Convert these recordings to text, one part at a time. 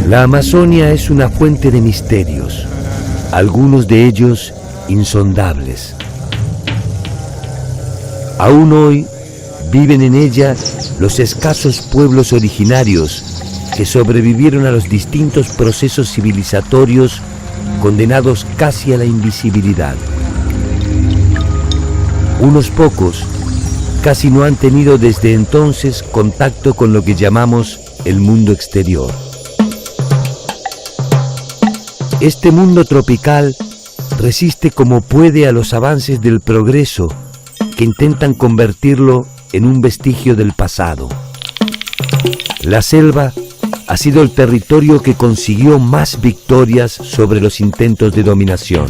La Amazonia es una fuente de misterios, algunos de ellos insondables. Aún hoy viven en ella los escasos pueblos originarios que sobrevivieron a los distintos procesos civilizatorios condenados casi a la invisibilidad. Unos pocos casi no han tenido desde entonces contacto con lo que llamamos el mundo exterior. Este mundo tropical resiste como puede a los avances del progreso que intentan convertirlo en un vestigio del pasado. La selva ha sido el territorio que consiguió más victorias sobre los intentos de dominación.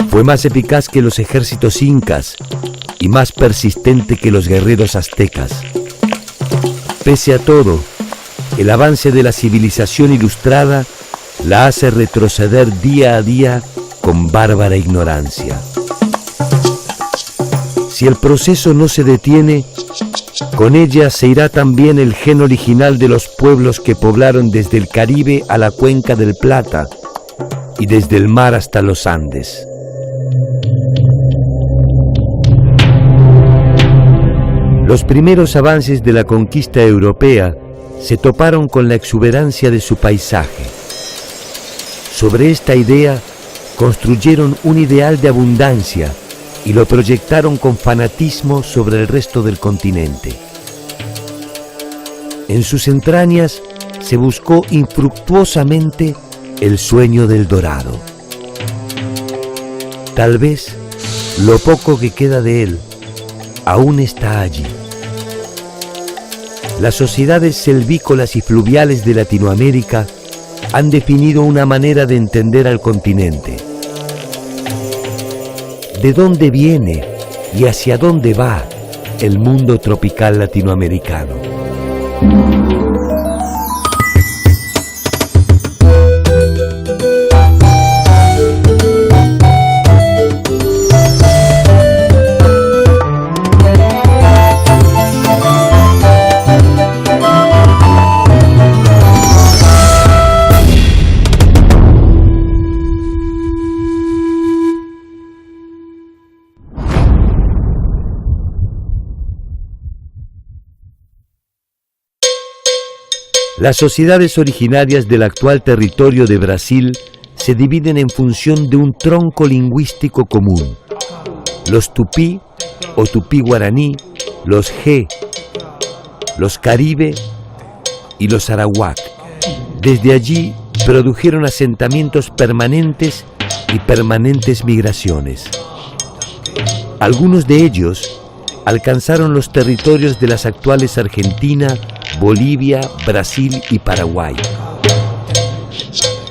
Fue más eficaz que los ejércitos incas y más persistente que los guerreros aztecas. Pese a todo, el avance de la civilización ilustrada la hace retroceder día a día con bárbara ignorancia. Si el proceso no se detiene, con ella se irá también el gen original de los pueblos que poblaron desde el Caribe a la cuenca del Plata y desde el mar hasta los Andes. Los primeros avances de la conquista europea se toparon con la exuberancia de su paisaje. Sobre esta idea construyeron un ideal de abundancia y lo proyectaron con fanatismo sobre el resto del continente. En sus entrañas se buscó infructuosamente el sueño del dorado. Tal vez lo poco que queda de él aún está allí. Las sociedades selvícolas y fluviales de Latinoamérica han definido una manera de entender al continente. ¿De dónde viene y hacia dónde va el mundo tropical latinoamericano? Las sociedades originarias del actual territorio de Brasil se dividen en función de un tronco lingüístico común: los tupí o tupí-guaraní, los G, los caribe y los arawak. Desde allí produjeron asentamientos permanentes y permanentes migraciones. Algunos de ellos alcanzaron los territorios de las actuales Argentina, Bolivia, Brasil y Paraguay.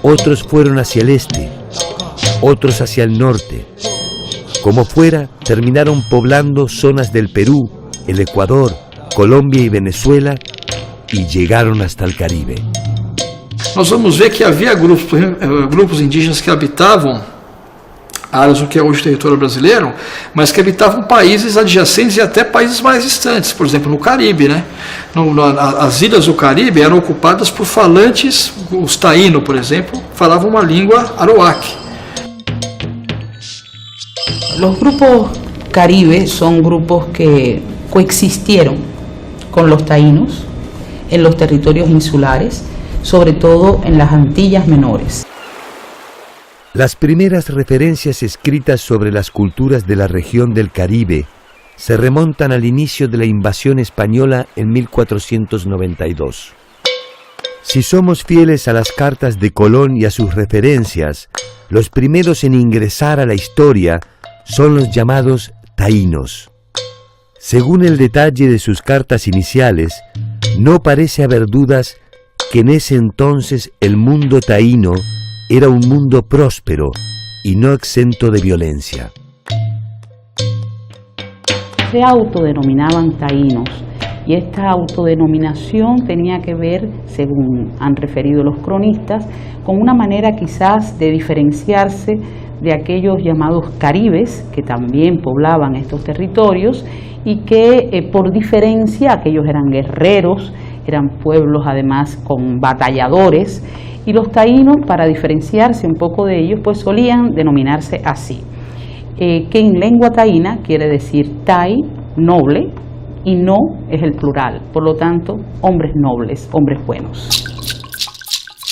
Otros fueron hacia el este, otros hacia el norte. Como fuera, terminaron poblando zonas del Perú, el Ecuador, Colombia y Venezuela y llegaron hasta el Caribe. Nós vamos ver que havia grupos indígenas que habitavam áreas do que é hoje o território brasileiro, mas que habitavam países adjacentes e até países mais distantes, por exemplo, no Caribe, né? As ilhas do Caribe eram ocupadas por falantes, os taíno, por exemplo, falavam uma língua arawak. Los grupos caribe son grupos que coexistieron con los taínos en los territorios insulares, sobre todo en las Antillas Menores. Las primeras referencias escritas sobre las culturas de la región del Caribe se remontan al inicio de la invasión española en 1492. Si somos fieles a las cartas de Colón y a sus referencias, los primeros en ingresar a la historia son los llamados taínos. Según el detalle de sus cartas iniciales, no parece haber dudas que en ese entonces el mundo taíno era un mundo próspero y no exento de violencia. Se autodenominaban taínos y esta autodenominación tenía que ver, según han referido los cronistas, con una manera quizás de diferenciarse de aquellos llamados caribes que también poblaban estos territorios y que por diferencia aquellos eran guerreros eran pueblos además con batalladores, y los taínos, para diferenciarse un poco de ellos, pues solían denominarse así, que en lengua taína quiere decir tai, noble, y no es el plural, por lo tanto, hombres nobles, hombres buenos.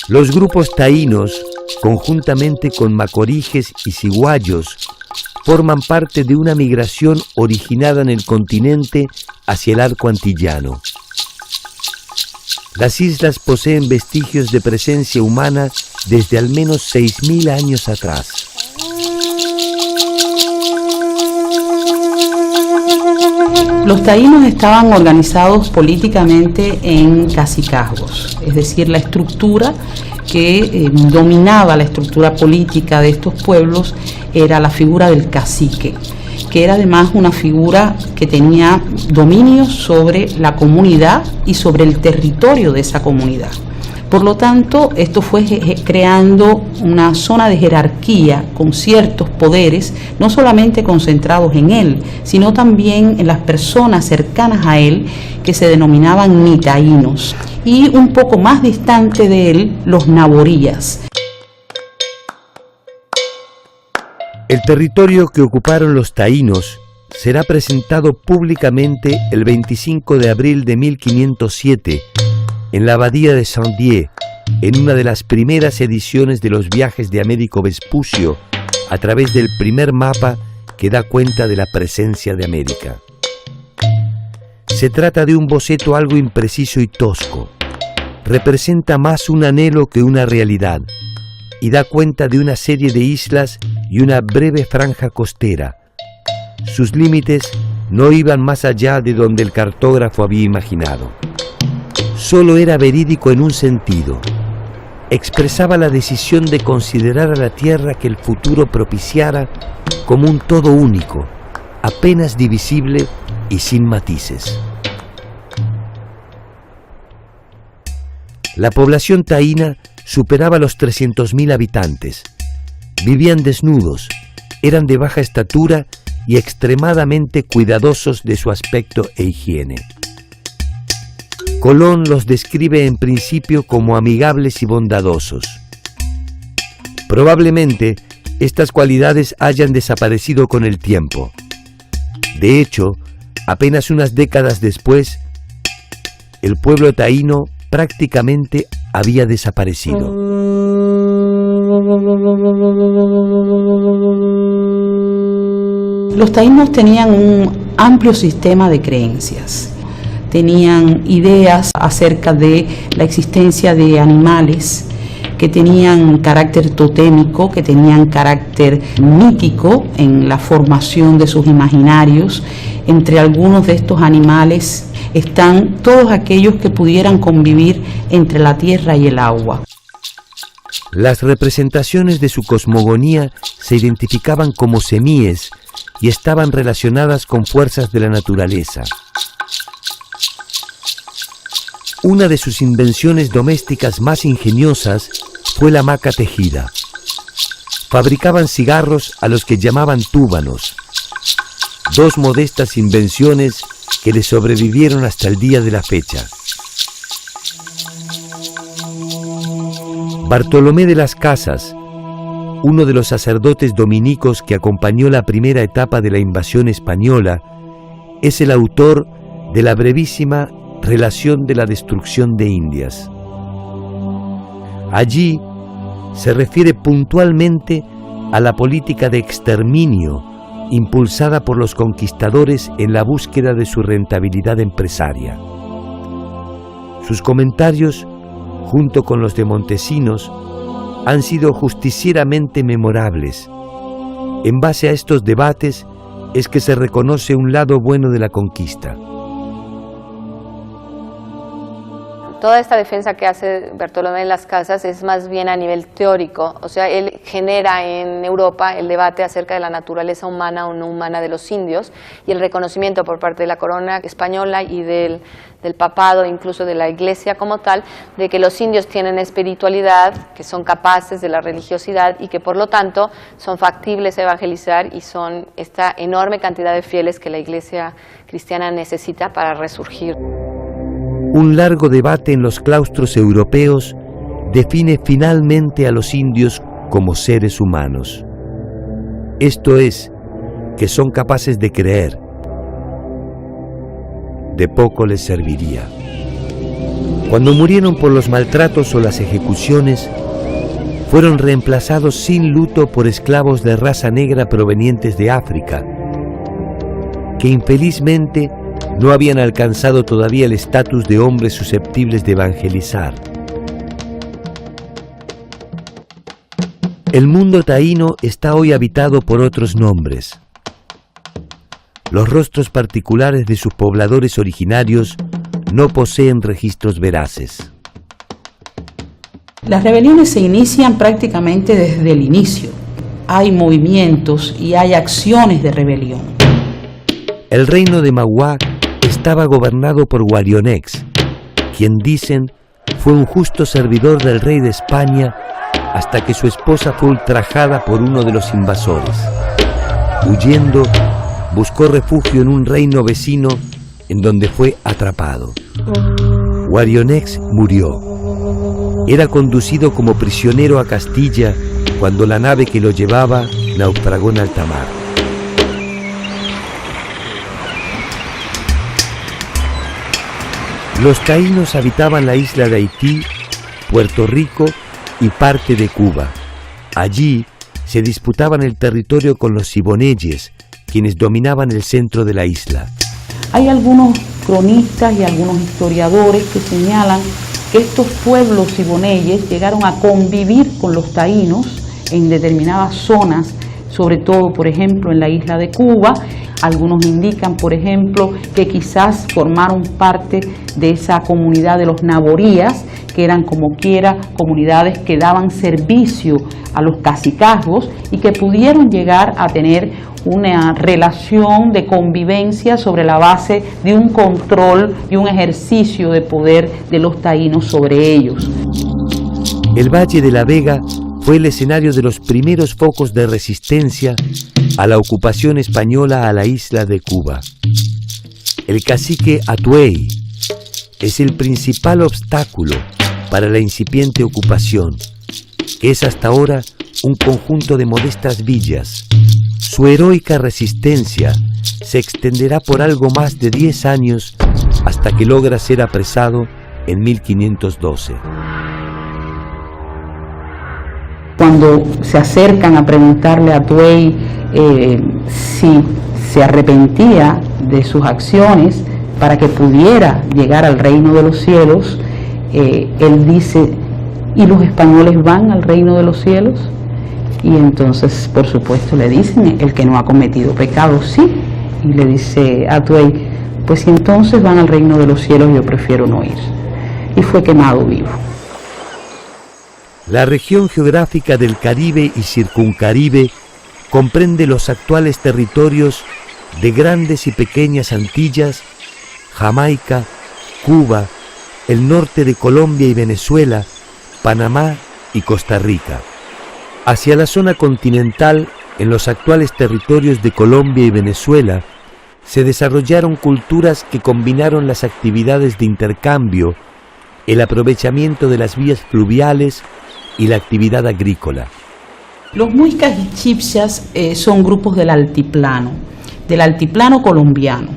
Los grupos taínos, conjuntamente con macoriges y ciguayos, forman parte de una migración originada en el continente hacia el arco antillano. Las islas poseen vestigios de presencia humana desde al menos 6.000 años atrás. Los taínos estaban organizados políticamente en cacicazgos, es decir, la estructura que dominaba la estructura política de estos pueblos era la figura del cacique, que era además una figura que tenía dominio sobre la comunidad y sobre el territorio de esa comunidad. Por lo tanto, esto fue creando una zona de jerarquía con ciertos poderes, no solamente concentrados en él, sino también en las personas cercanas a él, que se denominaban nitaínos, y un poco más distante de él, los naborías. El territorio que ocuparon los taínos será presentado públicamente el 25 de abril de 1507 en la abadía de Saint-Dié, en una de las primeras ediciones de los viajes de Américo Vespucio, a través del primer mapa que da cuenta de la presencia de América. Se trata de un boceto algo impreciso y tosco. Representa más un anhelo que una realidad, y da cuenta de una serie de islas y una breve franja costera. Sus límites no iban más allá de donde el cartógrafo había imaginado. Solo era verídico en un sentido. Expresaba la decisión de considerar a la tierra que el futuro propiciara como un todo único, apenas divisible y sin matices. La población taína superaba los 300.000 habitantes. Vivían desnudos, eran de baja estatura y extremadamente cuidadosos de su aspecto e higiene. Colón los describe en principio como amigables y bondadosos. Probablemente estas cualidades hayan desaparecido con el tiempo. De hecho, apenas unas décadas después, el pueblo taíno prácticamente había desaparecido. Los taínos tenían un amplio sistema de creencias. Tenían ideas acerca de la existencia de animales que tenían carácter totémico, que tenían carácter mítico en la formación de sus imaginarios. Entre algunos de estos animales están todos aquellos que pudieran convivir entre la tierra y el agua. Las representaciones de su cosmogonía se identificaban como semíes y estaban relacionadas con fuerzas de la naturaleza. Una de sus invenciones domésticas más ingeniosas fue la hamaca tejida. Fabricaban cigarros a los que llamaban túbanos, dos modestas invenciones que le sobrevivieron hasta el día de la fecha. Bartolomé de las Casas, uno de los sacerdotes dominicos que acompañó la primera etapa de la invasión española, es el autor de la brevísima Relación de la destrucción de Indias. Allí se refiere puntualmente a la política de exterminio impulsada por los conquistadores en la búsqueda de su rentabilidad empresaria. Sus comentarios, junto con los de Montesinos, han sido justicieramente memorables. En base a estos debates es que se reconoce un lado bueno de la conquista. Toda esta defensa que hace Bartolomé de las Casas es más bien a nivel teórico, o sea, él genera en Europa el debate acerca de la naturaleza humana o no humana de los indios y el reconocimiento por parte de la corona española y del papado, incluso de la iglesia como tal, de que los indios tienen espiritualidad, que son capaces de la religiosidad y que por lo tanto son factibles a evangelizar y son esta enorme cantidad de fieles que la iglesia cristiana necesita para resurgir. Un largo debate en los claustros europeos define finalmente a los indios como seres humanos. Esto es, que son capaces de creer. De poco les serviría. Cuando murieron por los maltratos o las ejecuciones, fueron reemplazados sin luto por esclavos de raza negra provenientes de África, que infelizmente no habían alcanzado todavía el estatus de hombres susceptibles de evangelizar. El mundo taíno está hoy habitado por otros nombres. Los rostros particulares de sus pobladores originarios no poseen registros veraces. Las rebeliones se inician prácticamente desde el inicio. Hay movimientos y hay acciones de rebelión. El reino de Mauá estaba gobernado por Guarionex, quien dicen fue un justo servidor del rey de España hasta que su esposa fue ultrajada por uno de los invasores. Huyendo, buscó refugio en un reino vecino en donde fue atrapado. Guarionex murió. Era conducido como prisionero a Castilla cuando la nave que lo llevaba naufragó en alta mar. Los taínos habitaban la isla de Haití, Puerto Rico y parte de Cuba. Allí se disputaban el territorio con los siboneyes, quienes dominaban el centro de la isla. Hay algunos cronistas y algunos historiadores que señalan que estos pueblos siboneyes llegaron a convivir con los taínos en determinadas zonas, sobre todo, por ejemplo, en la isla de Cuba. Algunos indican, por ejemplo, que quizás formaron parte de esa comunidad de los naborías, que eran como quiera comunidades que daban servicio a los cacicazgos y que pudieron llegar a tener una relación de convivencia sobre la base de un control y un ejercicio de poder de los taínos sobre ellos. El Valle de la Vega fue el escenario de los primeros focos de resistencia a la ocupación española a la isla de Cuba. El cacique Atuey es el principal obstáculo para la incipiente ocupación, que es hasta ahora un conjunto de modestas villas. Su heroica resistencia se extenderá por algo más de 10 años hasta que logra ser apresado en 1512. Cuando se acercan a preguntarle a Atuey si se arrepentía de sus acciones para que pudiera llegar al reino de los cielos, él dice, ¿y los españoles van al reino de los cielos? Y entonces, por supuesto, le dicen, el que no ha cometido pecado, sí. Y le dice a Atuey, pues si entonces van al reino de los cielos, yo prefiero no ir. Y fue quemado vivo. La región geográfica del Caribe y Circuncaribe comprende los actuales territorios de Grandes y Pequeñas Antillas, Jamaica, Cuba, el norte de Colombia y Venezuela, Panamá y Costa Rica. Hacia la zona continental, en los actuales territorios de Colombia y Venezuela, se desarrollaron culturas que combinaron las actividades de intercambio, el aprovechamiento de las vías fluviales y la actividad agrícola. Los muiscas y chipchas son grupos del altiplano colombiano.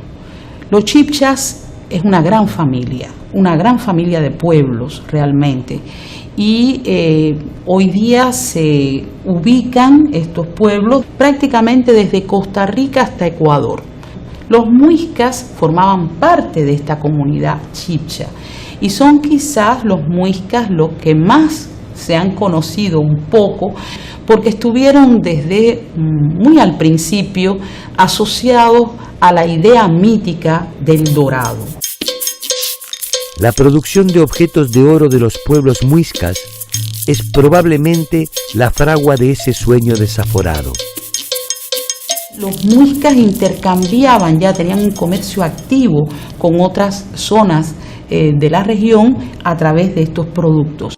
Los chipchas es una gran familia de pueblos realmente. Y hoy día se ubican estos pueblos prácticamente desde Costa Rica hasta Ecuador. Los muiscas formaban parte de esta comunidad chipcha y son quizás los muiscas los que más se han conocido un poco porque estuvieron desde muy al principio asociados a la idea mítica del dorado. La producción de objetos de oro de los pueblos muiscas es probablemente la fragua de ese sueño desaforado. Los muiscas intercambiaban, ya tenían un comercio activo con otras zonas de la región a través de estos productos.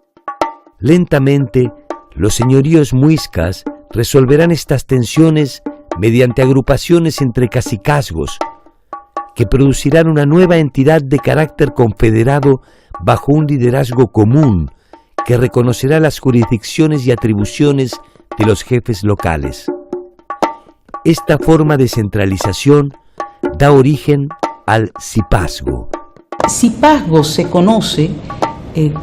Lentamente, los señoríos muiscas resolverán estas tensiones mediante agrupaciones entre cacicazgos, que producirán una nueva entidad de carácter confederado bajo un liderazgo común que reconocerá las jurisdicciones y atribuciones de los jefes locales. Esta forma de centralización da origen al cipazgo. Cipazgo se conoce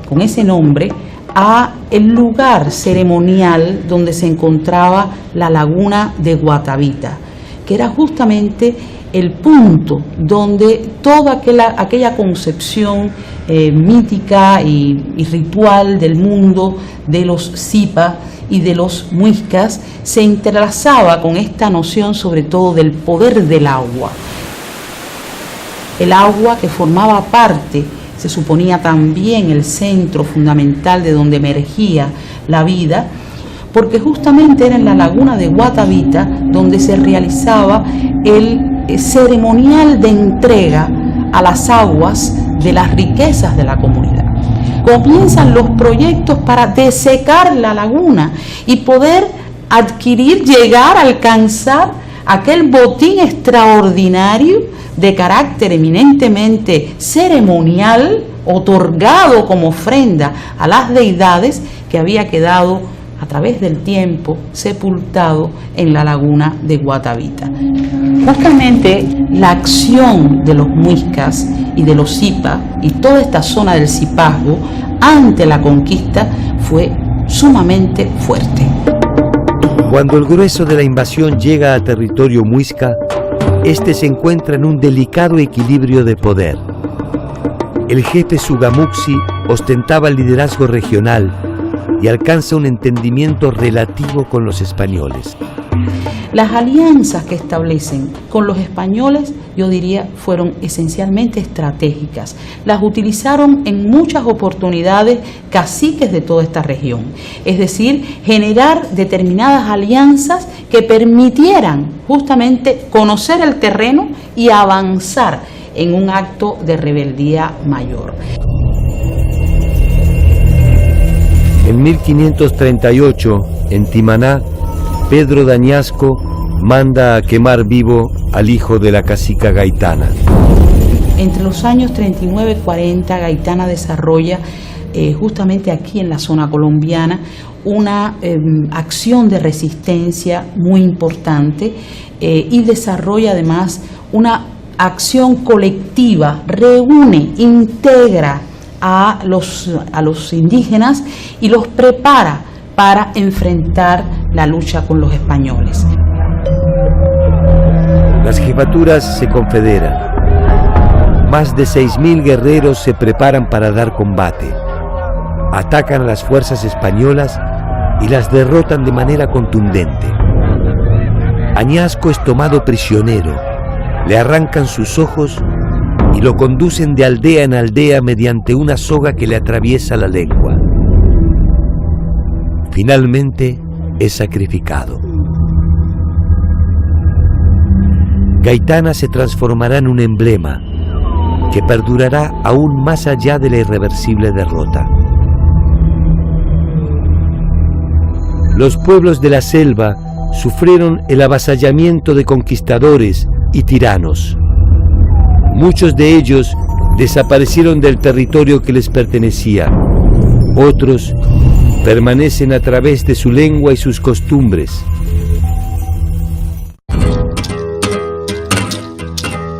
con ese nombre a el lugar ceremonial donde se encontraba la laguna de Guatavita, que era justamente el punto donde toda aquella concepción mítica y ritual del mundo de los Zipa y de los muiscas se entrelazaba con esta noción sobre todo del poder del agua. El agua que formaba parte, se suponía también el centro fundamental de donde emergía la vida, porque justamente era en la laguna de Guatavita donde se realizaba el ceremonial de entrega a las aguas de las riquezas de la comunidad. Comienzan los proyectos para desecar la laguna y poder adquirir, llegar a alcanzar aquel botín extraordinario de carácter eminentemente ceremonial, otorgado como ofrenda a las deidades, que había quedado a través del tiempo sepultado en la laguna de Guatavita. Justamente la acción de los muiscas y de los Zipa y toda esta zona del Cipazgo ante la conquista fue sumamente fuerte. Cuando el grueso de la invasión llega a territorio muisca, este se encuentra en un delicado equilibrio de poder. El jefe Sugamuxi ostentaba el liderazgo regional y alcanza un entendimiento relativo con los españoles. Las alianzas que establecen con los españoles, yo diría, fueron esencialmente estratégicas. Las utilizaron en muchas oportunidades caciques de toda esta región. Es decir, generar determinadas alianzas que permitieran justamente conocer el terreno y avanzar en un acto de rebeldía mayor. En 1538, en Timaná, Pedro de Añasco manda a quemar vivo al hijo de la cacica Gaitana. Entre los años 39 y 40, Gaitana desarrolla justamente aquí en la zona colombiana una acción de resistencia muy importante y desarrolla además una acción colectiva, reúne, integra a los indígenas y los prepara para enfrentar la lucha con los españoles. Las jefaturas se confederan. Más de 6.000 guerreros se preparan para dar combate. Atacan a las fuerzas españolas y las derrotan de manera contundente. Añasco es tomado prisionero, le arrancan sus ojos y lo conducen de aldea en aldea mediante una soga que le atraviesa la lengua. Finalmente es sacrificado. Gaitana se transformará en un emblema que perdurará aún más allá de la irreversible derrota. Los pueblos de la selva sufrieron el avasallamiento de conquistadores y tiranos. Muchos de ellos desaparecieron del territorio que les pertenecía. Otros permanecen a través de su lengua y sus costumbres.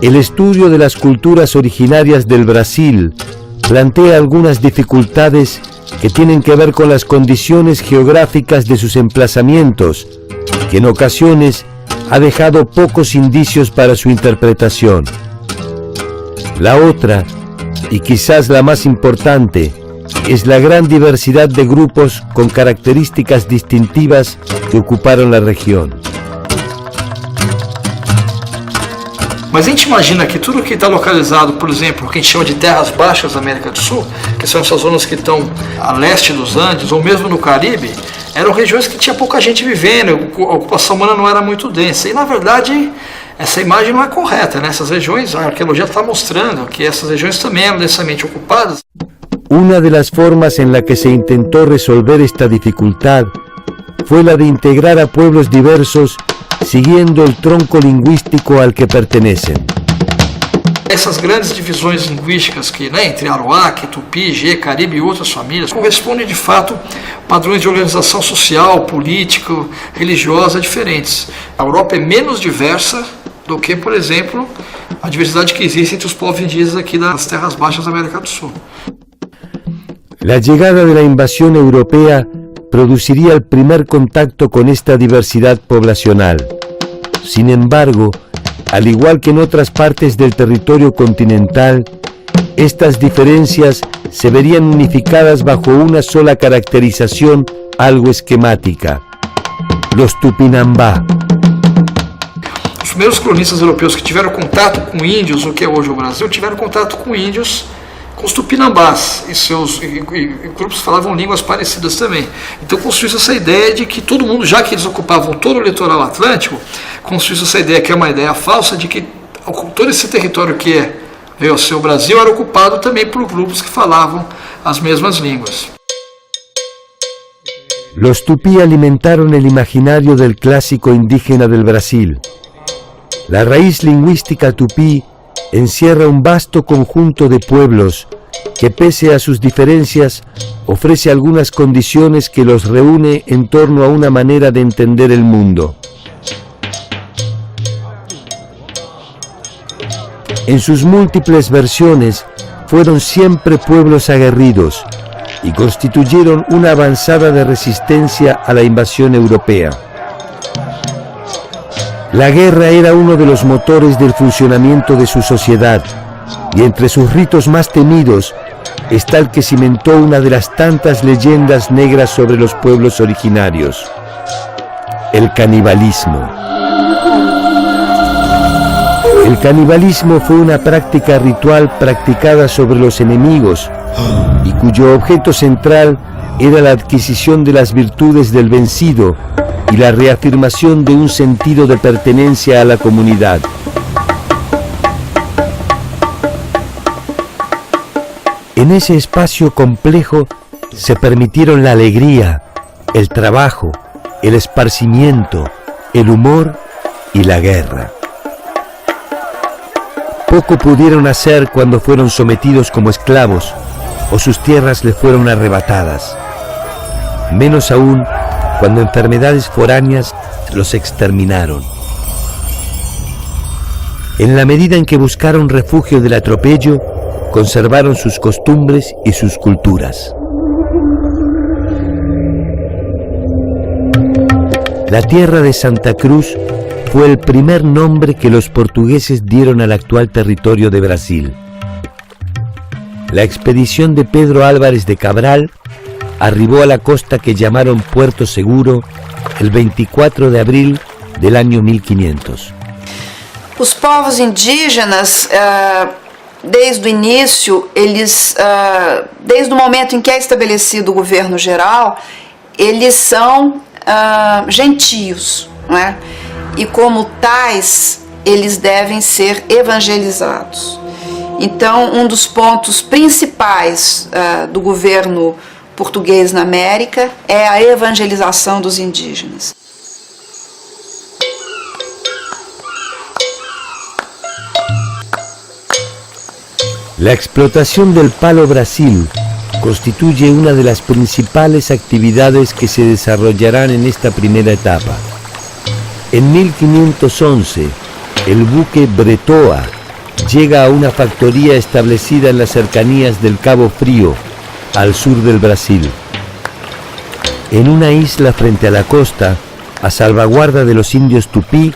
El estudio de las culturas originarias del Brasil plantea algunas dificultades que tienen que ver con las condiciones geográficas de sus emplazamientos, que en ocasiones ha dejado pocos indicios para su interpretación. La otra, y quizás la más importante, es la gran diversidad de grupos con características distintivas que ocuparon la región. Mas a gente imagina que tudo que está localizado, por exemplo, o que a gente chama de terras baixas da América do Sul, que são essas zonas que estão a leste dos Andes, ou mesmo no Caribe, eram regiões que tinha pouca gente vivendo, a ocupação humana não era muito densa. E, na verdade, essa imagem não é correta, né? Essas regiões, a arqueologia está mostrando que essas regiões também eram densamente ocupadas. Una de las formas en la que se intentó resolver esta dificultad fue la de integrar a pueblos diversos siguiendo el tronco lingüístico al que pertenecen. Essas grandes divisões linguísticas que, entre Arawak, Tupi, Gê, Caribe e outras famílias correspondem de fato a padrões de organização social, política, religiosa diferentes. A Europa é menos diversa do que, por exemplo, a diversidade que existe entre os povos indígenas aqui das terras baixas da América do Sul. La llegada de la invasión europea produciría el primer contacto con esta diversidad poblacional. Sin embargo, al igual que en otras partes del territorio continental, estas diferencias se verían unificadas bajo una sola caracterización algo esquemática: los Tupinambá. Os primeiros cronistas europeus que tiveram contato com índios, o que é hoje o Brasil, tiveram contato com índios, com os Tupinambás, e grupos falavam línguas parecidas também. Então construiu essa ideia de que todo mundo, já que eles ocupavam todo o litoral atlântico, construiu essa ideia, que é uma ideia falsa, de que todo esse território que veio a ser o Brasil era ocupado também por grupos que falavam as mesmas línguas. Los tupí alimentaron el imaginario del clásico indígena del Brasil. La raíz lingüística tupí encierra un vasto conjunto de pueblos que, pese a sus diferencias, ofrece algunas condiciones que los reúne en torno a una manera de entender el mundo. En sus múltiples versiones, fueron siempre pueblos aguerridos y constituyeron una avanzada de resistencia a la invasión europea. La guerra era uno de los motores del funcionamiento de su sociedad, y entre sus ritos más temidos está el que cimentó una de las tantas leyendas negras sobre los pueblos originarios: el canibalismo. El canibalismo fue una práctica ritual practicada sobre los enemigos y cuyo objeto central era la adquisición de las virtudes del vencido y la reafirmación de un sentido de pertenencia a la comunidad. En ese espacio complejo se permitieron la alegría, el trabajo, el esparcimiento, el humor y la guerra. Poco pudieron hacer cuando fueron sometidos como esclavos o sus tierras les fueron arrebatadas. Menos aún cuando enfermedades foráneas los exterminaron. En la medida en que buscaron refugio del atropello, conservaron sus costumbres y sus culturas. La tierra de Santa Cruz fue el primer nombre que los portugueses dieron al actual territorio de Brasil. La expedición de Pedro Álvares de Cabral arribó a la costa que llamaron Puerto Seguro el 24 de abril del año 1500. Os povos indígenas, desde o início, desde o momento em que é estabelecido o governo geral, eles são gentios, não é? E como tais, eles devem ser evangelizados. Então, dos pontos principais do governo português na América é a evangelização dos indígenas. La explotación del palo Brasil constituye una de las principales actividades que se desarrollarán en esta primera etapa. En 1511, el buque Bretoa llega a una factoría establecida en las cercanías del Cabo Frío, al sur del Brasil. En una isla frente a la costa, a salvaguarda de los indios tupí,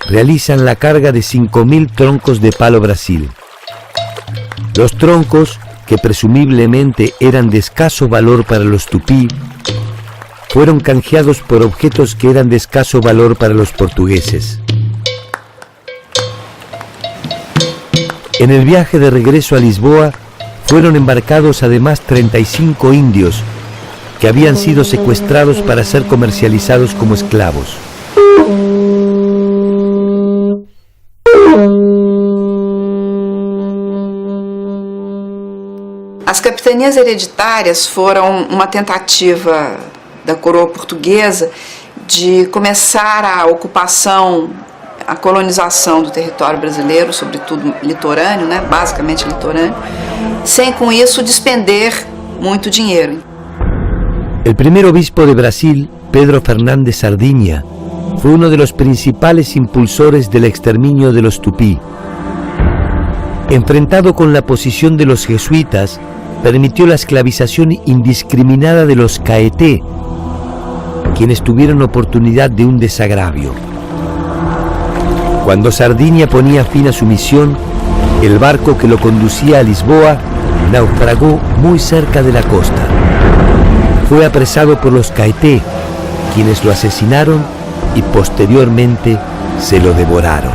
realizan la carga de 5.000 troncos de palo Brasil. Los troncos, que presumiblemente eran de escaso valor para los tupí, fueron canjeados por objetos que eran de escaso valor para los portugueses. En el viaje de regreso a Lisboa fueron embarcados además 35 indios que habían sido secuestrados para ser comercializados como esclavos. As capitanias hereditárias foram uma tentativa da coroa portuguesa de começar a ocupação a colonização do território brasileiro, sobretudo litorâneo, né, basicamente litorâneo, sem com isso despender muito dinheiro. El primer obispo de Brasil, Pedro Fernández Sardiña, fue uno de los principales impulsores del exterminio de los tupí. Enfrentado con la posición de los jesuitas, permitió la esclavización indiscriminada de los caeté, quienes tuvieron oportunidad de un desagravio. Cuando Sardiña ponía fin a su misión, el barco que lo conducía a Lisboa naufragó muy cerca de la costa. Fue apresado por los caeté, quienes lo asesinaron y posteriormente se lo devoraron.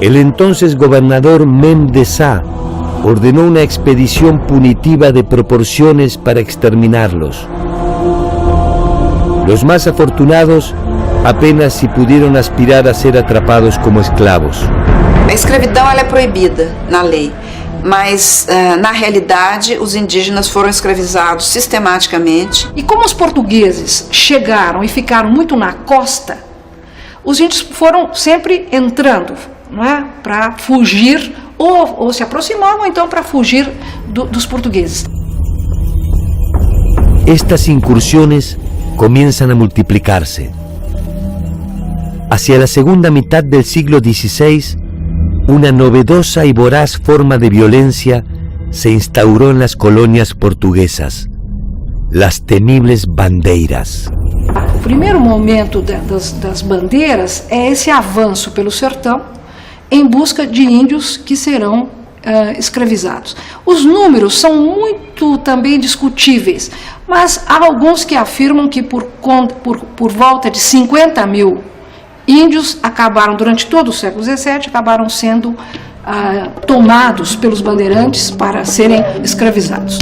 El entonces gobernador Mem de Sá ordenó una expedición punitiva de proporciones para exterminarlos. Los más afortunados apenas si pudieron aspirar a ser atrapados como esclavos. A escravidão ela é proibida na lei, mas na realidade os indígenas foram escravizados sistematicamente. E como os portugueses chegaram e ficaram muito na costa, os índios foram sempre entrando, não é, para fugir ou se aproximavam então para fugir dos portugueses. Estas incursiones comienzan a multiplicarse. Hacia la segunda mitad del siglo XVI, una novedosa y voraz forma de violencia se instauró en las colonias portuguesas, las temibles bandeiras. O primeiro momento das bandeiras é esse avanço pelo sertão em busca de índios que serão escravizados. Os números são muito também discutíveis, mas há alguns que afirmam que por volta de 50 mil índios acabaram, durante todo o século XVII, acabaram sendo tomados pelos bandeirantes para serem escravizados.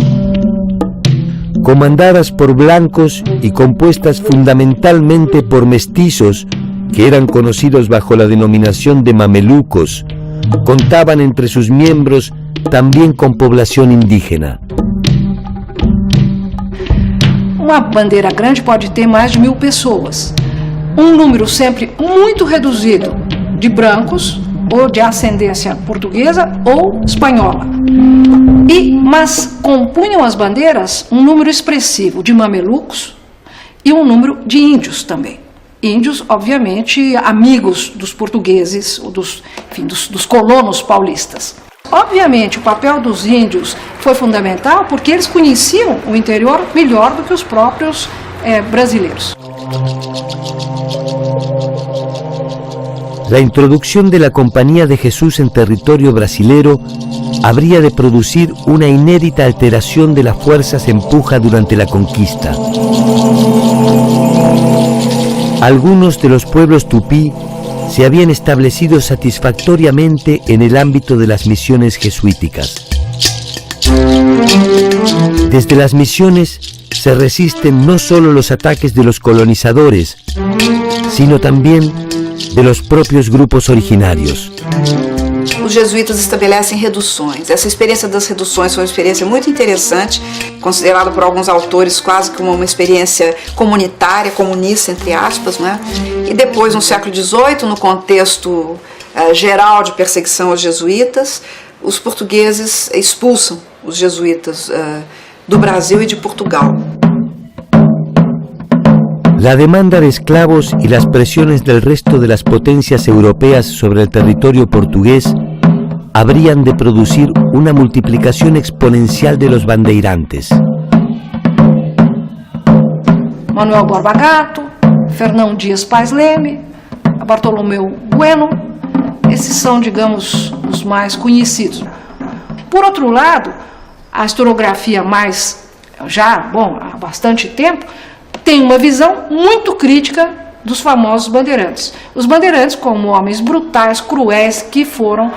Comandadas por blancos y compuestas fundamentalmente por mestizos, que eran conocidos bajo la denominación de mamelucos, contaban entre sus miembros también con población indígena. Uma bandeira grande pode ter mais de 1000 pessoas. Um número sempre muito reduzido de brancos, ou de ascendência portuguesa ou espanhola. Mas compunham as bandeiras um número expressivo de mamelucos e um número de índios também. Índios, obviamente, amigos dos portugueses, ou dos colonos paulistas. Obviamente, o papel dos índios foi fundamental porque eles conheciam o interior melhor do que os próprios brasileiros. La introducción de la Compañía de Jesús en territorio brasilero habría de producir una inédita alteración de las fuerzas en puja durante la conquista. Algunos de los pueblos tupí se habían establecido satisfactoriamente en el ámbito de las misiones jesuíticas. Desde las misiones se resisten no solo los ataques de los colonizadores, sino también de los propios grupos originarios. Os jesuítas estabelecem reduções. Essa experiência das reduções foi uma experiência muito interessante, considerada por alguns autores quase como uma experiência comunitária, comunista, entre aspas, né? E depois, no século XVIII, no contexto geral de perseguição aos jesuítas, os portugueses expulsam os jesuítas do Brasil e de Portugal. La demanda de esclavos y las presiones del resto de las potencias europeas sobre el territorio portugués habrían de producir una multiplicación exponencial de los bandeirantes. Manuel Borba Gato, Fernão Dias Pais Leme, Bartolomeu Bueno, esses são, digamos, os mais conhecidos. Por outro lado, a historiografia há bastante tempo, tem uma visão muito crítica dos famosos bandeirantes. Os bandeirantes como homens brutais, cruéis, que foram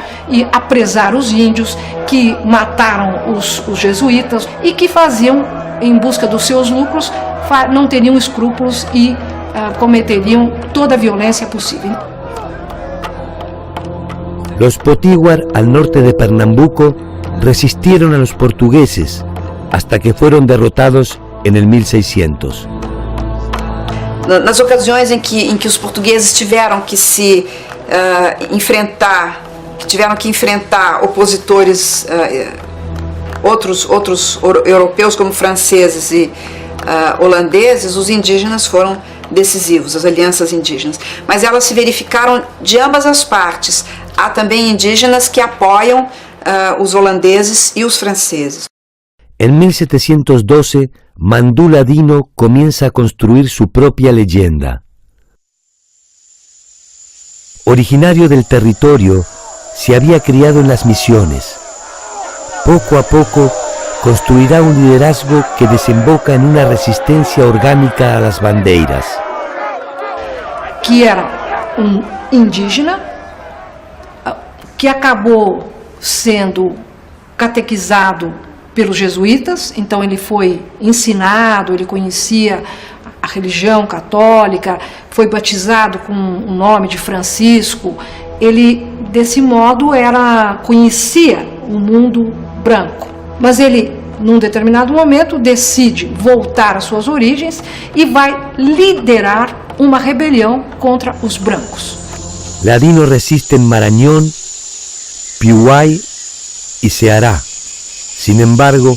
apresar os índios, que mataram os jesuítas e que faziam, em busca dos seus lucros, não teriam escrúpulos e cometeriam toda a violência possível. Los potiguar al norte de Pernambuco resistieron a los portugueses hasta que fueron derrotados en el 1600. nas ocasiões em que os portugueses tiveram que se enfrentar, opositores, outros europeus como franceses e holandeses, os indígenas foram decisivos, as alianças indígenas. Mas elas se verificaram de ambas as partes. Há também indígenas que apoiam os holandeses e os franceses. En 1712, Mandula Dino comienza a construir su propia leyenda. Originario del territorio, se había criado en las misiones. Poco a poco, construirá un liderazgo que desemboca en una resistencia orgánica a las bandeiras. Que era indígena, que acabou sendo catequizado pelos jesuítas, então ele foi ensinado, ele conhecia a religião católica, foi batizado com o nome de Francisco. Ele, desse modo, conhecia o mundo branco. Mas ele, num determinado momento, decide voltar às suas origens e vai liderar uma rebelião contra os brancos. Ladino resiste en Marañón, Piuay y Ceará. Sin embargo,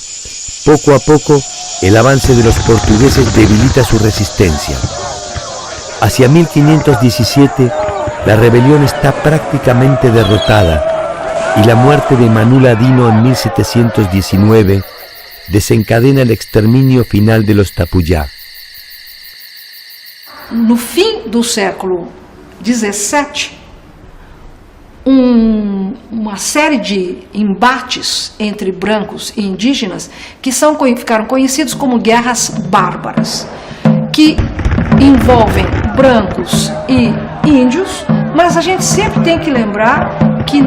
poco a poco, el avance de los portugueses debilita su resistencia. Hacia 1517, la rebelión está prácticamente derrotada y la muerte de Manula Dino en 1719 desencadena el exterminio final de los Tapuyá. No fim do século XVII, uma série de embates entre brancos e indígenas que ficaram conhecidos como guerras bárbaras, que envolvem brancos e índios, mas a gente sempre tem que lembrar que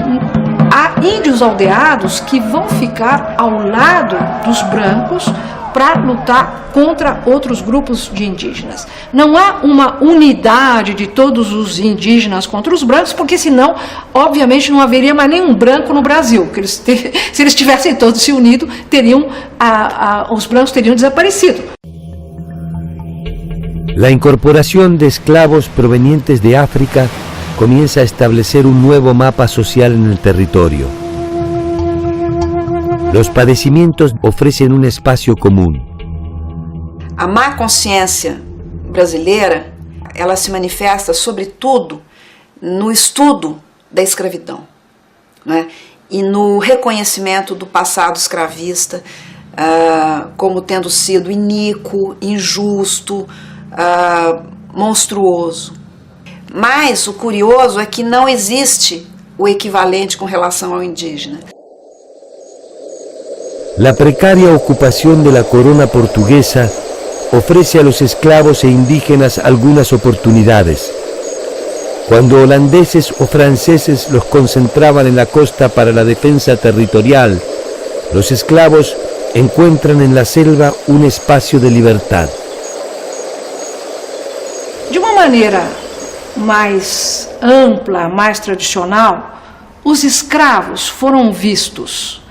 há índios aldeados que vão ficar ao lado dos brancos para lutar contra outros grupos de indígenas. Não há uma unidade de todos os indígenas contra os brancos, porque senão, obviamente, não haveria mais nenhum branco no Brasil. Se eles tivessem todos se unido, os brancos teriam desaparecido. La incorporación de esclavos provenientes de África comienza a establecer un nuevo mapa social en el territorio. Los padecimientos ofrecen un espacio común. A má consciência brasileira, ela se manifesta sobretudo no estudo da escravidão, né? E no reconhecimento do passado escravista como tendo sido iníquo, injusto, monstruoso. Mas o curioso é que não existe o equivalente com relação ao indígena. La precaria ocupación de la corona portuguesa ofrece a los esclavos e indígenas algunas oportunidades. Cuando holandeses o franceses los concentraban en la costa para la defensa territorial, los esclavos encuentran en la selva un espacio de libertad. De uma maneira mais ampla, mais tradicional, os escravos foram vistos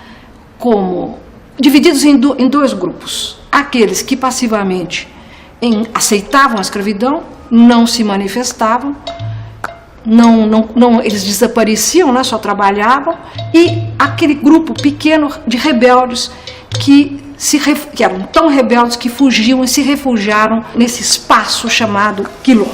como divididos em dois grupos. Aqueles que passivamente aceitavam a escravidão, não se manifestavam, eles desapareciam, né, só trabalhavam, e aquele grupo pequeno de rebeldes que eram tão rebeldes que fugiam e se refugiaram nesse espaço chamado quilombo.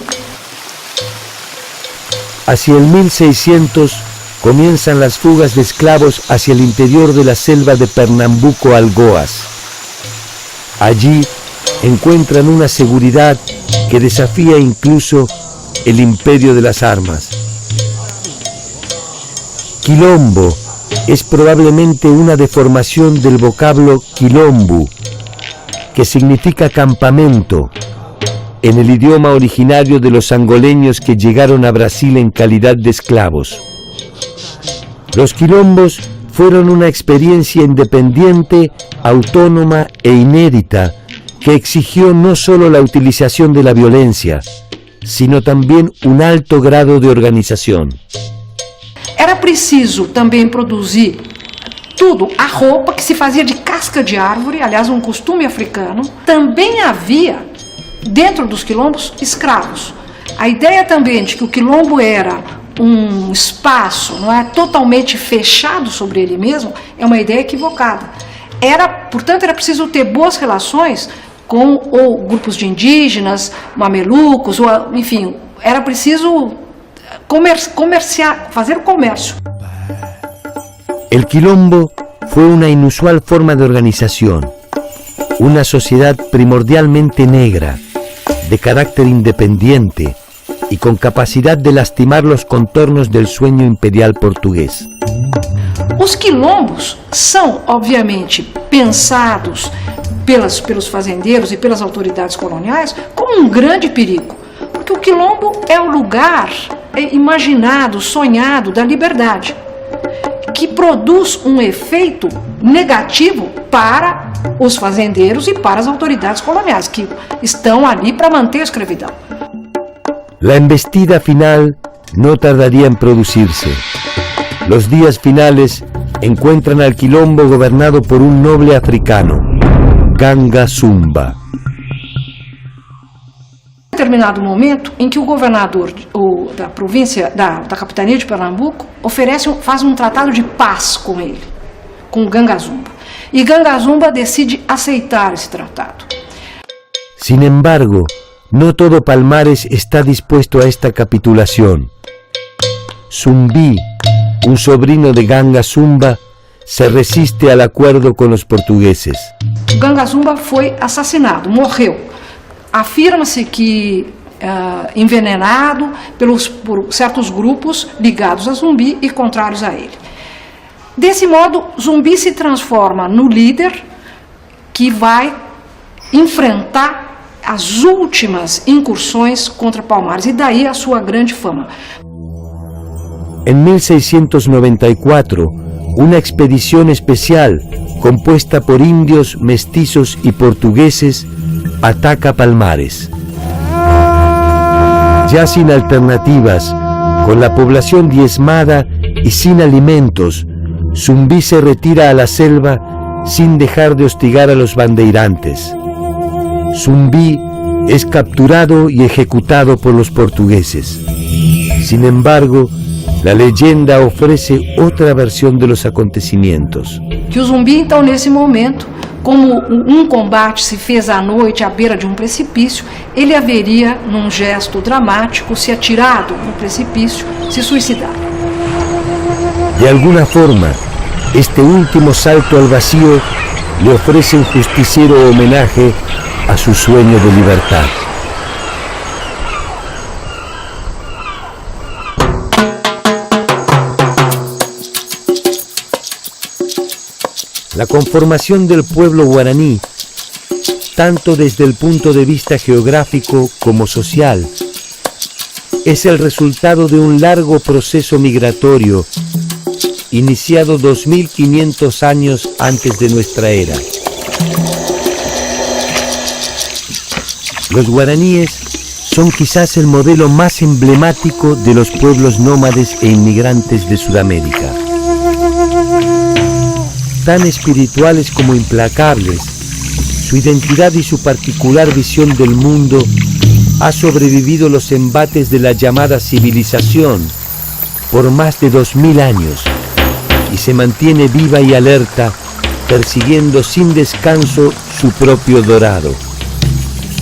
Hacia el 1600 comienzan las fugas de esclavos hacia el interior de la selva de Pernambuco al Goas. Allí encuentran una seguridad que desafía incluso el imperio de las armas. Quilombo es probablemente una deformación del vocablo quilombo, que significa campamento, en el idioma originario de los angoleños que llegaron a Brasil en calidad de esclavos. Los quilombos fueron una experiencia independiente, autónoma e inédita que exigió no solo la utilización de la violencia, sino también un alto grado de organización. Era preciso também produzir tudo, a roupa que se fazia de casca de árvore, aliás, um costume africano. Também havia dentro dos quilombos, escravos. A ideia também de que o quilombo era um espaço, não é, totalmente fechado sobre ele mesmo, é uma ideia equivocada. Portanto, era preciso ter boas relações com ou grupos de indígenas, mamelucos, ou, enfim, era preciso fazer o comércio. El quilombo fue una inusual forma de organización, una sociedad primordialmente negra, de carácter independiente y con capacidad de lastimar los contornos del sueño imperial portugués. Os quilombos são, obviamente, pensados pelos fazendeiros e pelas autoridades coloniais como um grande perigo, porque o quilombo é o lugar imaginado, sonhado da liberdade, que produz um efeito negativo para os fazendeiros e para as autoridades coloniais, que estão ali para manter a escravidão. La embestida final no tardaría en producirse. Los días finales encuentran al quilombo gobernado por un noble africano, Ganga Sumba. Em determinado momento em que o governador da província, da capitania de Pernambuco, faz um tratado de paz com ele, com Ganga Sumba. E Ganga Sumba decide aceitar esse tratado. Sin embargo, no todo Palmares está dispuesto a esta capitulación. Zumbi, un sobrino de Ganga Sumba, se resiste al acuerdo con los portugueses. Ganga Sumba foi assassinado, morreu. Afirma-se que envenenado por certos grupos ligados a Zumbi e contrários a ele. Desse modo, Zumbi se transforma no líder que vai enfrentar as últimas incursões contra Palmares, e daí a sua grande fama. En 1694, una expedición especial compuesta por indios, mestizos y portugueses ataca Palmares. Ya sin alternativas, con la población diezmada y sin alimentos, Zumbi se retira a la selva sin dejar de hostigar a los bandeirantes. Zumbi es capturado y ejecutado por los portugueses. Sin embargo, la leyenda ofrece outra versão de los acontecimientos. Que o Zumbi, então, nesse momento, como um combate se fez à noite à beira de um precipício, ele haveria, num gesto dramático, se atirado no precipício, se suicidado. De alguna forma, este último salto al vacío le ofrece un justiciero homenaje a su sueño de libertad. La conformación del pueblo guaraní, tanto desde el punto de vista geográfico como social, es el resultado de un largo proceso migratorio iniciado 2500 años antes de nuestra era. Los guaraníes son quizás el modelo más emblemático de los pueblos nómades e inmigrantes de Sudamérica. Tan espirituales como implacables, su identidad y su particular visión del mundo ha sobrevivido los embates de la llamada civilización por más de 2000 años y se mantiene viva y alerta, persiguiendo sin descanso su propio dorado,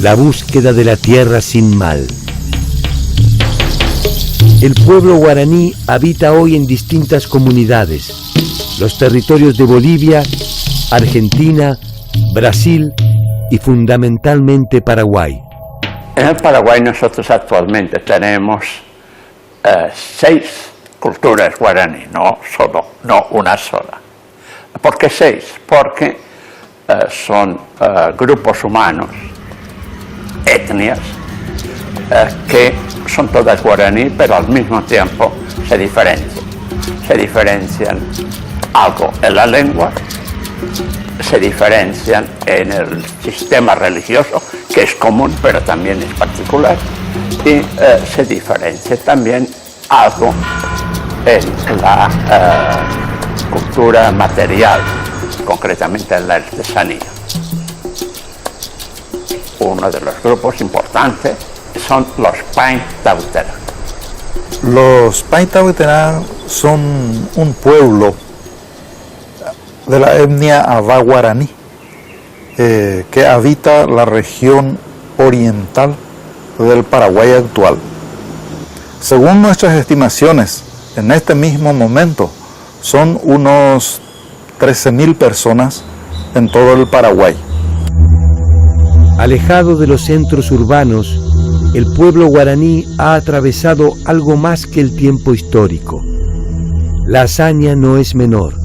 la búsqueda de la tierra sin mal. El pueblo guaraní habita hoy en distintas comunidades, los territorios de Bolivia, Argentina, Brasil y fundamentalmente Paraguay. En el Paraguay nosotros actualmente tenemos 6 culturas guaraní, no una sola. ¿Por qué 6? Porque son grupos humanos, etnias, que son todas guaraní, pero al mismo tiempo se diferencian. Se diferencian algo en la lengua, se diferencian en el sistema religioso, que es común pero también es particular, y se diferencia también algo en la cultura material, concretamente en la artesanía. uno de los grupos importantes son los Paintauterán. Los Paintauterán son un pueblo de la etnia Avá guaraní que habita la región oriental del Paraguay actual. Según nuestras estimaciones, en este mismo momento son unos 13.000 personas en todo el Paraguay. Alejado de los centros urbanos, el pueblo guaraní ha atravesado algo más que el tiempo histórico. La hazaña no es menor.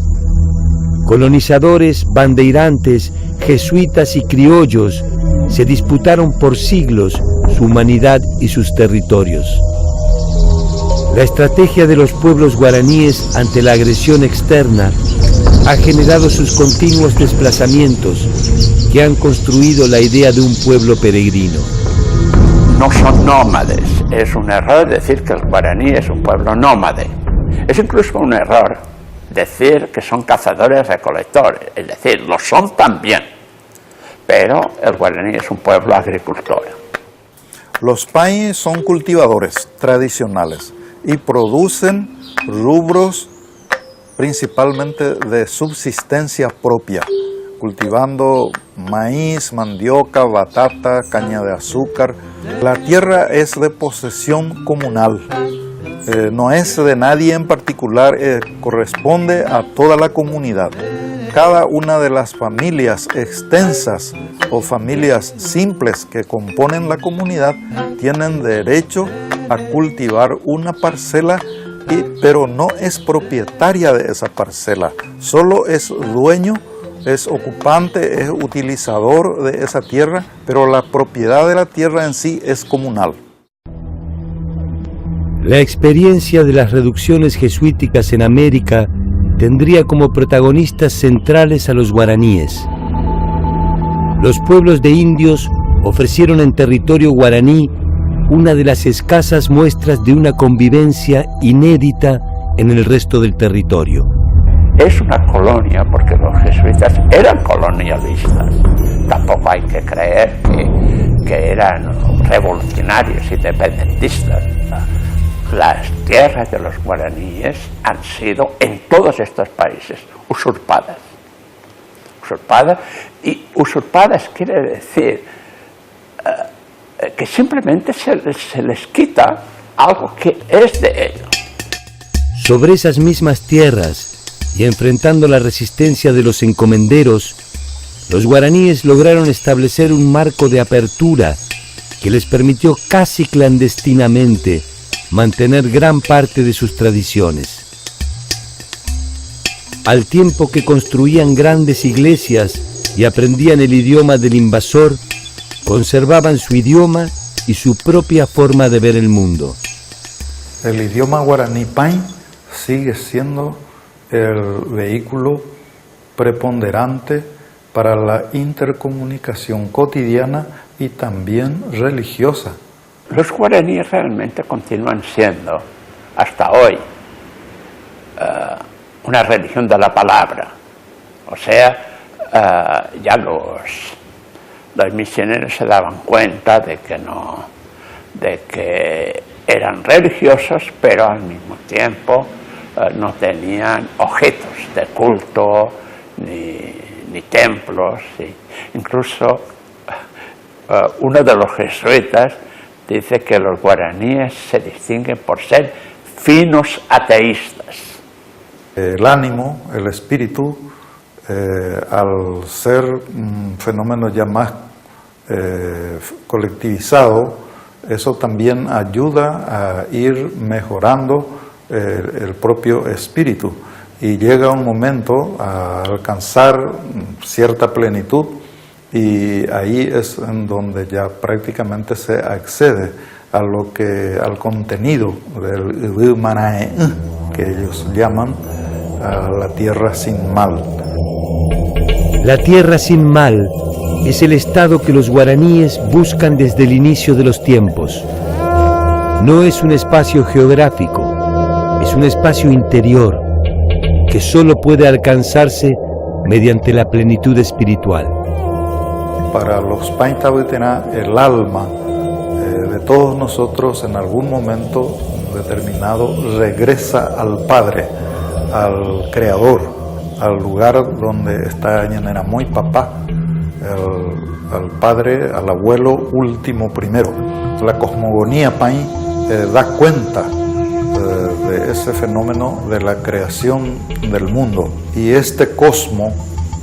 Colonizadores, bandeirantes, jesuitas y criollos se disputaron por siglos su humanidad y sus territorios. La estrategia de los pueblos guaraníes ante la agresión externa ha generado sus continuos desplazamientos que han construido la idea de un pueblo peregrino. No son nómades, es un error decir que el guaraní es un pueblo nómade. Es incluso un error decir que son cazadores-recolectores, es decir, lo son también, pero el guaraní es un pueblo agricultor. Los Pai son cultivadores tradicionales y producen rubros principalmente de subsistencia propia, cultivando maíz, mandioca, batata, caña de azúcar. La tierra es de posesión comunal, no es de nadie en particular, corresponde a toda la comunidad. Cada una de las familias extensas o familias simples que componen la comunidad tienen derecho a cultivar una parcela, pero no es propietaria de esa parcela, solo es dueño, es ocupante, es utilizador de esa tierra, pero la propiedad de la tierra en sí es comunal. La experiencia de las reducciones jesuíticas en América tendría como protagonistas centrales a los guaraníes. Los pueblos de indios ofrecieron en territorio guaraní una de las escasas muestras de una convivencia inédita en el resto del territorio. Es una colonia porque los jesuitas eran colonialistas. Tampoco hay que creer que eran revolucionarios, independentistas. Las tierras de los guaraníes han sido en todos estos países usurpadas. Y usurpadas quiere decir que simplemente se les quita algo que es de ellos. Sobre esas mismas tierras y enfrentando la resistencia de los encomenderos, los guaraníes lograron establecer un marco de apertura que les permitió casi clandestinamente mantener gran parte de sus tradiciones. Al tiempo que construían grandes iglesias y aprendían el idioma del invasor, conservaban su idioma y su propia forma de ver el mundo. El idioma guaraní Pai sigue siendo el vehículo preponderante para la intercomunicación cotidiana y también religiosa. Los guaraníes realmente continúan siendo, hasta hoy, una religión de la palabra. O sea, ya los misioneros se daban cuenta de que eran religiosos, pero al mismo tiempo no tenían objetos de culto, ni templos. Incluso uno de los jesuitas dice que los guaraníes se distinguen por ser finos ateístas. El ánimo, el espíritu, al ser un fenómeno ya más colectivizado, eso también ayuda a ir mejorando el propio espíritu y llega un momento a alcanzar cierta plenitud y ahí es en donde ya prácticamente se accede al contenido del Idumanae, que ellos llaman a la tierra sin mal. La tierra sin mal es el estado que los guaraníes buscan desde el inicio de los tiempos. No es un espacio geográfico, es un espacio interior que solo puede alcanzarse mediante la plenitud espiritual. para los Paintahuitiná el alma de todos nosotros en algún momento determinado regresa al Padre, al Creador, al lugar donde está Ñaneramói Papá, al Padre, al Abuelo último primero. La cosmogonía Pain da cuenta de ese fenómeno de la creación del mundo, y este cosmo,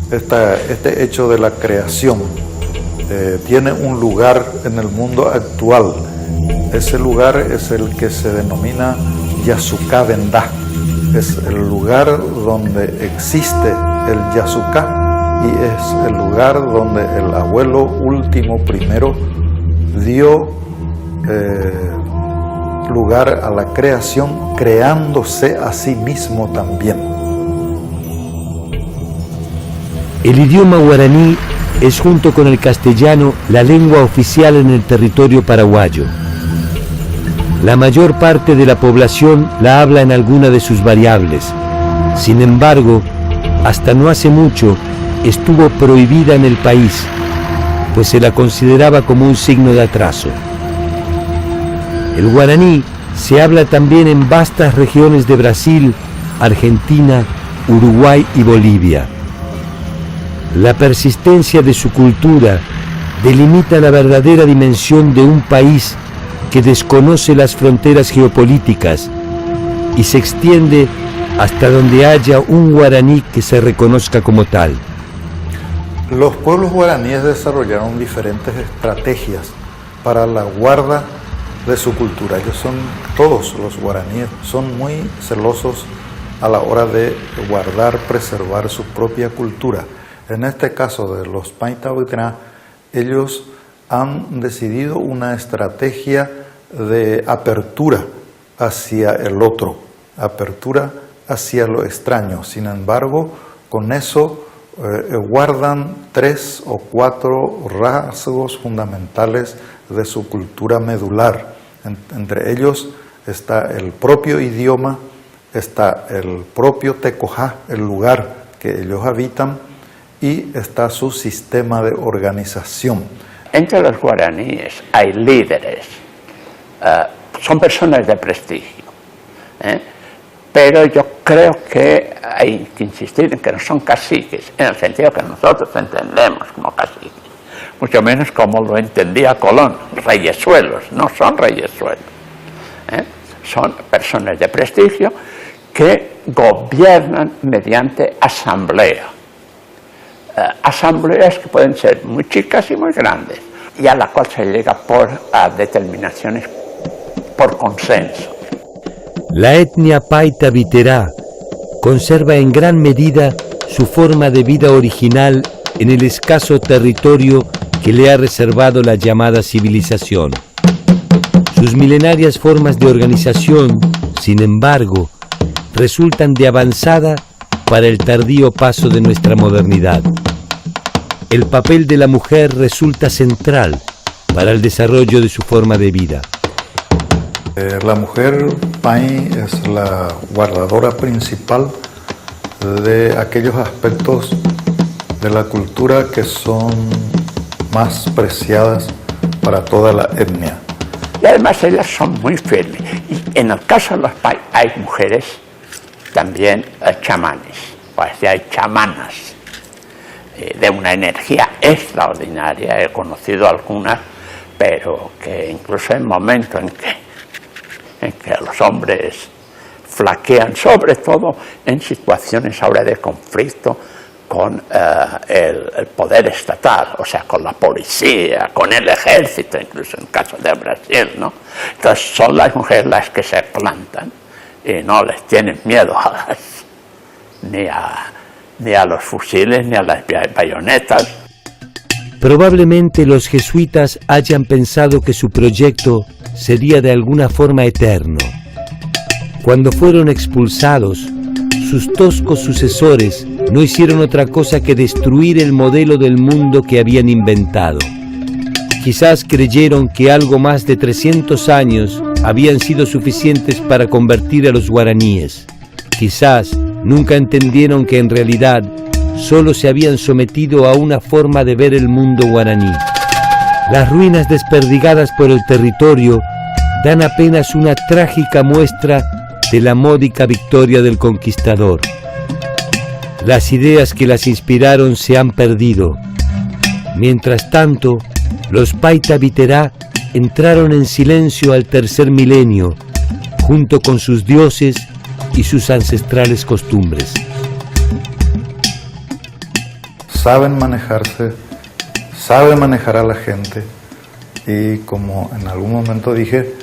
este hecho de la creación tiene un lugar en el mundo actual. Ese lugar es el que se denomina Yasuká Vendá, es el lugar donde existe el Yasuká y es el lugar donde el Abuelo último primero dio lugar a la creación, creándose a sí mismo también. El idioma guaraní es, junto con el castellano, la lengua oficial en el territorio paraguayo. La mayor parte de la población la habla en alguna de sus variables. Sin embargo, hasta no hace mucho estuvo prohibida en el país, pues se la consideraba como un signo de atraso. El guaraní se habla también en vastas regiones de Brasil, Argentina, Uruguay y Bolivia. La persistencia de su cultura delimita la verdadera dimensión de un país que desconoce las fronteras geopolíticas y se extiende hasta donde haya un guaraní que se reconozca como tal. Los pueblos guaraníes desarrollaron diferentes estrategias para la guarda de su cultura. Todos los guaraníes son muy celosos a la hora de guardar, preservar su propia cultura. En este caso de los Paintahuitiná, ellos han decidido una estrategia de apertura hacia el otro, apertura hacia lo extraño. Sin embargo, con eso guardan 3 o 4 rasgos fundamentales de su cultura medular. Entre ellos está el propio idioma, está el propio Tecojá, el lugar que ellos habitan, y está su sistema de organización. Entre los guaraníes hay líderes, son personas de prestigio, pero yo creo que hay que insistir en que no son caciques, en el sentido que nosotros entendemos como caciques, mucho menos como lo entendía Colón, reyesuelos, no son reyesuelos, son personas de prestigio que gobiernan mediante asamblea. Asambleas que pueden ser muy chicas y muy grandes, y a la cual se llega por determinaciones por consenso. La etnia Paita Viterá conserva en gran medida su forma de vida original en el escaso territorio que le ha reservado la llamada civilización. Sus milenarias formas de organización, sin embargo, resultan de avanzada para el tardío paso de nuestra modernidad. El papel de la mujer resulta central para el desarrollo de su forma de vida. La mujer Pain es la guardadora principal de aquellos aspectos de la cultura que son más preciadas para toda la etnia. Y además ellas son muy firmes. Y en el caso de los Pain hay mujeres también chamanes, pues hay chamanas de una energía extraordinaria. He conocido algunas, pero que incluso en momentos en que los hombres flaquean, sobre todo en situaciones ahora de conflicto con el poder estatal, o sea, con la policía, con el ejército, incluso en el caso de Brasil, ¿no? Entonces son las mujeres las que se plantan y no les tienen miedo ni a los fusiles ni a las bayonetas. Probablemente los jesuitas hayan pensado que su proyecto sería de alguna forma eterno. Cuando fueron expulsados, sus toscos sucesores no hicieron otra cosa que destruir el modelo del mundo que habían inventado. Quizás creyeron que algo más de 300 años habían sido suficientes para convertir a los guaraníes. Quizás nunca entendieron que en realidad solo se habían sometido a una forma de ver el mundo guaraní. Las ruinas desperdigadas por el territorio dan apenas una trágica muestra de la módica victoria del conquistador. Las ideas que las inspiraron se han perdido. Mientras tanto, los Paita Biterá entraron en silencio al tercer milenio, junto con sus dioses y sus ancestrales costumbres. Saben manejarse, saben manejar a la gente y, como en algún momento dije,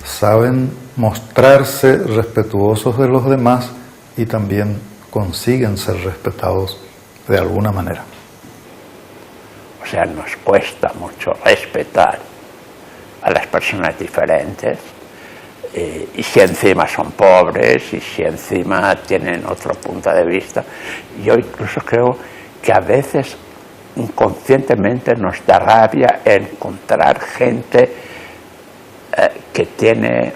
saben mostrarse respetuosos de los demás y también consiguen ser respetados de alguna manera. O sea, nos cuesta mucho respetar a las personas diferentes, y si encima son pobres y si encima tienen otro punto de vista. Yo incluso creo que a veces inconscientemente nos da rabia encontrar gente que tiene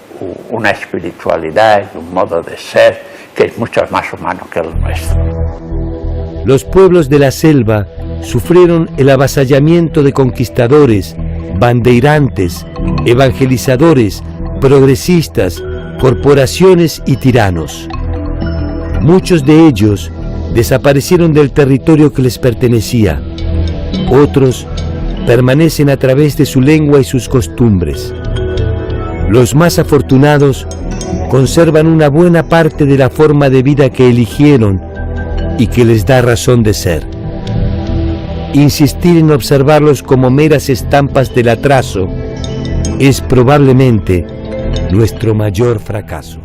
una espiritualidad y un modo de ser que es mucho más humano que el nuestro. Los pueblos de la selva sufrieron el avasallamiento de conquistadores, bandeirantes, evangelizadores, progresistas, corporaciones y tiranos. Muchos de ellos desaparecieron del territorio que les pertenecía. Otros permanecen a través de su lengua y sus costumbres. Los más afortunados conservan una buena parte de la forma de vida que eligieron y que les da razón de ser. Insistir en observarlos como meras estampas del atraso es probablemente nuestro mayor fracaso.